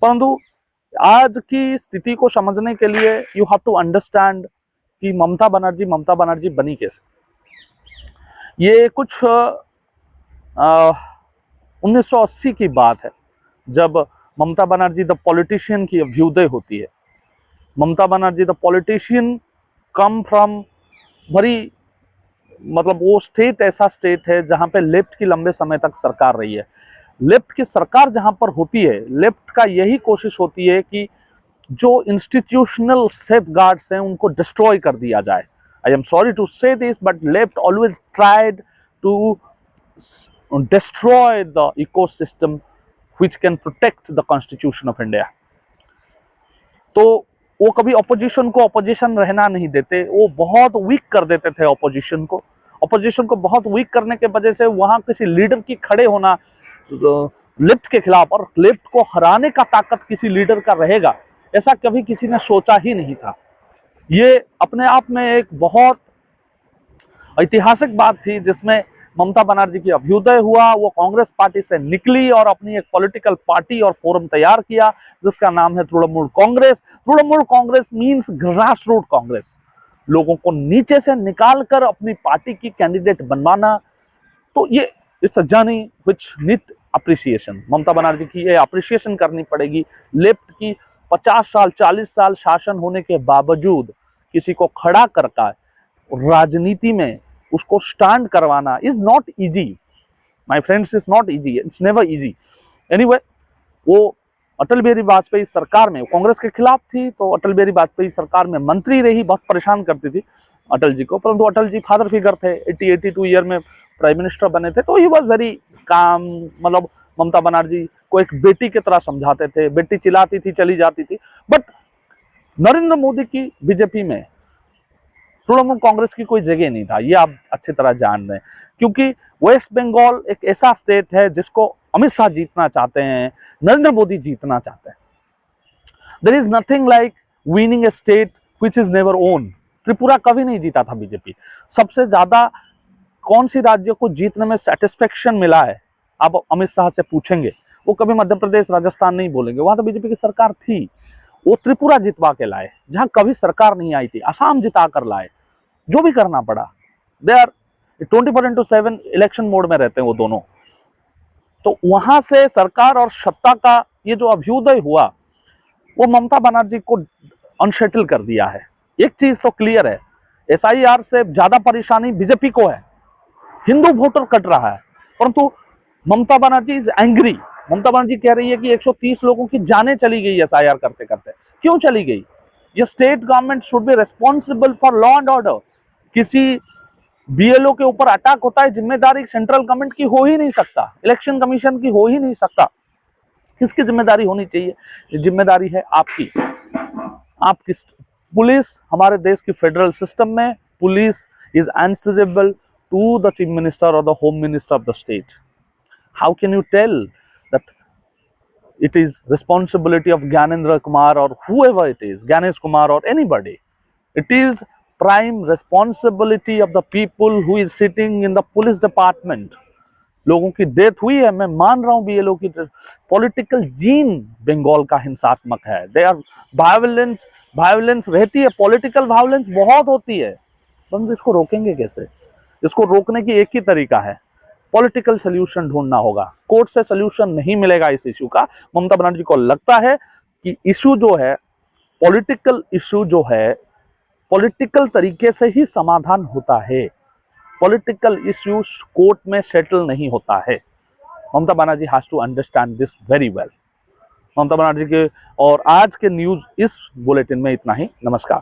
परंतु आज की स्थिति को समझने के लिए यू हैव टू अंडरस्टैंड कि ममता बनर्जी बनी कैसे। ये कुछ 1980 की बात है, जब ममता बनर्जी द पॉलिटिशियन की अभ्युदय होती है। Mamata Banerjee the politician come from very, मतलब वो स्टेट ऐसा स्टेट है जहां पे लेफ्ट की लंबे समय तक सरकार रही है। लेफ्ट की सरकार जहां पर होती है, लेफ्ट का यही कोशिश होती है कि जो इंस्टीट्यूशनल सेफगार्ड्स हैं उनको डिस्ट्रॉय कर दिया जाए। I am sorry to say this, but left always tried to destroy the ecosystem which can protect the constitution of India. तो वो कभी ऑपोजिशन को ऑपोजिशन रहना नहीं देते, वो बहुत वीक कर देते थे ऑपोजिशन को। ऑपोजिशन को बहुत वीक करने के वजह से वहां किसी लीडर की खड़े होना लेफ्ट के खिलाफ, और लेफ्ट को हराने का ताकत किसी लीडर का रहेगा, ऐसा कभी किसी ने सोचा ही नहीं था। ये अपने आप में एक बहुत ऐतिहासिक बात थी जिसमें ममता बनर्जी की अभ्युदय हुआ। वो कांग्रेस पार्टी से निकली और अपनी एक पॉलिटिकल पार्टी और फोरम तैयार किया जिसका नाम है Trinamool Congress. Trinamool Congress means grass root Congress, लोगों को नीचे से निकालकर अपनी पार्टी की कैंडिडेट बनवाना। तो ये it's a journey which need appreciation. Mamata Banerjee की ये अप्रिसिएशन करनी पड़ेगी। लेफ्ट की 50 साल 40 साल शासन होने के बावजूद किसी को खड़ा करके राजनीति में उसको स्टैंड करवाना is not easy my friends, is not easy, it's never easy. Anyway, वो अटल बिहारी वाजपेयी सरकार में कांग्रेस के खिलाफ थी, तो अटल बिहारी वाजपेयी सरकार में मंत्री रही, बहुत परेशान करती थी अटल जी को। परंतु अटल जी फादर फिगर थे, 82 ईयर में प्राइम मिनिस्टर बने थे, तो ही वॉज वेरी काम। मतलब ममता बनर्जी को एक बेटी की तरह समझाते थे, बेटी चिल्लाती थी चली जाती थी। बट नरेंद्र मोदी की बीजेपी में तृणमूल कांग्रेस की कोई जगह नहीं था, ये आप अच्छी तरह जान रहे हैं, क्योंकि वेस्ट बंगाल एक ऐसा स्टेट है जिसको अमित शाह जीतना चाहते हैं, नरेंद्र मोदी जीतना चाहते हैं। There is nothing like winning a state which is never won. Tripura कभी नहीं जीता था बीजेपी। सबसे ज्यादा कौन सी राज्य को जीतने में सेटिस्फेक्शन मिला है, आप अमित शाह से पूछेंगे, वो कभी मध्य प्रदेश राजस्थान नहीं बोलेंगे, वहां तो बीजेपी की सरकार थी। वो त्रिपुरा जितवा के लाए जहां कभी सरकार नहीं आई थी, असम जिता कर लाए, जो भी करना पड़ा। दे आर 24/7 इलेक्शन मोड में रहते हैं वो दोनों। तो वहां से सरकार और सत्ता का ये जो अभ्युदय हुआ, वो ममता बनर्जी को अनसेटल कर दिया है। एक चीज तो क्लियर है, SIR से ज्यादा परेशानी बीजेपी को है, हिंदू वोटर कट रहा है, परंतु ममता बनर्जी इज एंग्री। ममता बनर्जी कह रही है कि 130 लोगों की जानें चली गई SIR करते करते। क्यों चली गई? ये state government should be responsible for law and order. किसी BLO के ऊपर अटैक होता है, जिम्मेदारी सेंट्रल गवर्नमेंट की हो ही नहीं सकता, इलेक्शन कमीशन की हो ही नहीं सकता। किसकी जिम्मेदारी होनी चाहिए? जिम्मेदारी है आपकी। आपकी पुलिस, हमारे देश की फेडरल सिस्टम में police is answerable to the chief minister और the home minister of the state. How can you tell that it is responsibility of Gyanendra Kumar or whoever it is, Ganesh Kumar or anybody? It is prime responsibility of the people who is sitting in the police department. लोगों की death हुई है, मैं मान रहा हूँ BLO की political gene Bengal का हिंसात्मक है। दे आर वायलेंट, वायलेंस रहती है, पॉलिटिकल वायलेंस बहुत होती है, तो इसको रोकेंगे कैसे? इसको रोकने की एक ही तरीका है, पॉलिटिकल सोल्यूशन ढूंढना होगा। कोर्ट से सोल्यूशन नहीं मिलेगा इस इश्यू का। ममता बनर्जी को लगता है कि इश्यू जो है, पॉलिटिकल इश्यू जो है, पॉलिटिकल तरीके से ही समाधान होता है। पॉलिटिकल इश्यू कोर्ट में सेटल नहीं होता है। Mamata Banerjee has to understand this very well. Mamata Banerjee के और आज के न्यूज इस बुलेटिन में इतना ही। नमस्कार।